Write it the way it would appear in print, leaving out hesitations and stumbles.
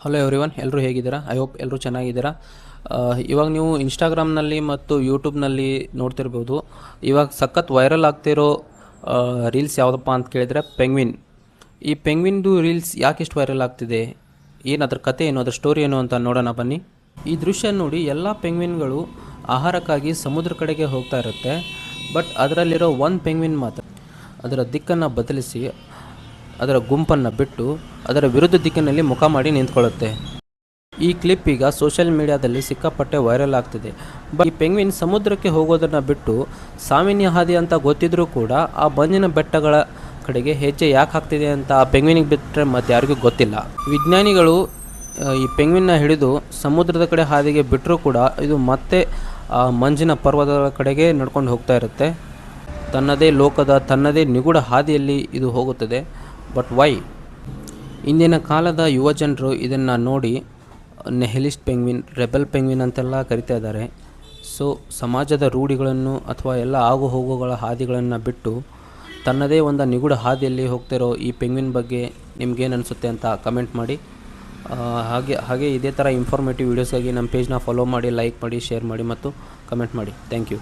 Hello everyone, ಎಲ್ಲರೂ ಹೇಗಿದ್ದೀರಾ? I hope ಎಲ್ಲರೂ ಚೆನ್ನಾಗಿದ್ದೀರಾ. ಇವಾಗ ನೀವು ಇನ್ಸ್ಟಾಗ್ರಾಮ್ನಲ್ಲಿ ಮತ್ತು ಯೂಟ್ಯೂಬ್ನಲ್ಲಿ ನೋಡ್ತಿರ್ಬೋದು. ಇವಾಗ ಸಖತ್ ವೈರಲ್ ಆಗ್ತಿರೋ ರೀಲ್ಸ್ ಯಾವುದಪ್ಪ ಅಂತ ಕೇಳಿದರೆ ಪೆಂಗ್ವಿನ್. ಈ ಪೆಂಗ್ವಿನ್ದು ರೀಲ್ಸ್ ಯಾಕೆ ಇಷ್ಟು ವೈರಲ್ ಆಗ್ತಿದೆ, ಏನು ಅದ್ರ ಕತೆ ಏನು, ಅದ್ರ ಸ್ಟೋರಿ ಏನು ಅಂತ ನೋಡೋಣ ಬನ್ನಿ. ಈ ದೃಶ್ಯ ನೋಡಿ, ಎಲ್ಲ ಪೆಂಗ್ವಿನ್ಗಳು ಆಹಾರಕ್ಕಾಗಿ ಸಮುದ್ರ ಕಡೆಗೆ ಹೋಗ್ತಾ ಇರುತ್ತೆ. ಬಟ್ ಅದರಲ್ಲಿರೋ ಒಂದು ಪೆಂಗ್ವಿನ್ ಮಾತ್ರ ಅದರ ದಿಕ್ಕನ್ನು ಬದಲಿಸಿ ಅದರ ಗುಂಪನ್ನು ಬಿಟ್ಟು ಅದರ ವಿರುದ್ಧ ದಿಕ್ಕಿನಲ್ಲಿ ಮುಖ ಮಾಡಿ ನಿಂತ್ಕೊಳ್ಳುತ್ತೆ. ಈ ಕ್ಲಿಪ್ ಈಗ ಸೋಷಿಯಲ್ ಮೀಡಿಯಾದಲ್ಲಿ ಸಿಕ್ಕಾಪಟ್ಟೆ ವೈರಲ್ ಆಗ್ತಿದೆ. ಈ ಪೆಂಗ್ವಿನ್ ಸಮುದ್ರಕ್ಕೆ ಹೋಗೋದನ್ನು ಬಿಟ್ಟು ಸಾಮಾನ್ಯ ಹಾದಿ ಅಂತ ಗೊತ್ತಿದ್ರೂ ಕೂಡ ಆ ಮಂಜಿನ ಬೆಟ್ಟಗಳ ಕಡೆಗೆ ಹೆಜ್ಜೆ ಯಾಕೆ ಹಾಕ್ತಿದೆ ಅಂತ ಆ ಪೆಂಗ್ವಿನಿಗೆ ಬಿಟ್ಟರೆ ಮತ್ತೆ ಯಾರಿಗೂ ಗೊತ್ತಿಲ್ಲ. ವಿಜ್ಞಾನಿಗಳು ಈ ಪೆಂಗ್ವಿನ್ನ ಹಿಡಿದು ಸಮುದ್ರದ ಕಡೆ ಹಾದಿಗೆ ಬಿಟ್ಟರೂ ಕೂಡ ಇದು ಮತ್ತೆ ಆ ಮಂಜಿನ ಪರ್ವತಗಳ ಕಡೆಗೆ ನಡ್ಕೊಂಡು ಹೋಗ್ತಾ ಇರುತ್ತೆ. ತನ್ನದೇ ಲೋಕದ ತನ್ನದೇ ನಿಗೂಢ ಹಾದಿಯಲ್ಲಿ ಇದು ಹೋಗುತ್ತದೆ. But why? ಇಂದಿನ ಕಾಲದ ಯುವ ಜನರು ಇದನ್ನು ನೋಡಿ ನೆಹಿಲಿಸ್ಟ್ ಪೆಂಗ್ವಿನ್, ರೆಬೆಲ್ ಪೆಂಗ್ವಿನ್ ಅಂತೆಲ್ಲ ಕರಿತಾ ಇದ್ದಾರೆ. ಸೊ ಸಮಾಜದ ರೂಢಿಗಳನ್ನು ಅಥವಾ ಎಲ್ಲ ಆಗು ಹೋಗುಗಳ ಹಾದಿಗಳನ್ನು ಬಿಟ್ಟು ತನ್ನದೇ ಒಂದು ನಿಗೂಢ ಹಾದಿಯಲ್ಲಿ ಹೋಗ್ತಿರೋ ಈ ಪೆಂಗ್ವಿನ್ ಬಗ್ಗೆ ನಿಮ್ಗೇನು ಅನಿಸುತ್ತೆ ಅಂತ ಕಮೆಂಟ್ ಮಾಡಿ. ಹಾಗೆ ಇದೇ ಥರ ಇನ್ಫಾರ್ಮೇಟಿವ್ ವೀಡಿಯೋಸ್ಗಾಗಿ ನಮ್ಮ ಪೇಜ್ನ ಫಾಲೋ ಮಾಡಿ, ಲೈಕ್ ಮಾಡಿ, ಶೇರ್ ಮಾಡಿ ಮತ್ತು ಕಮೆಂಟ್ ಮಾಡಿ. Thank you.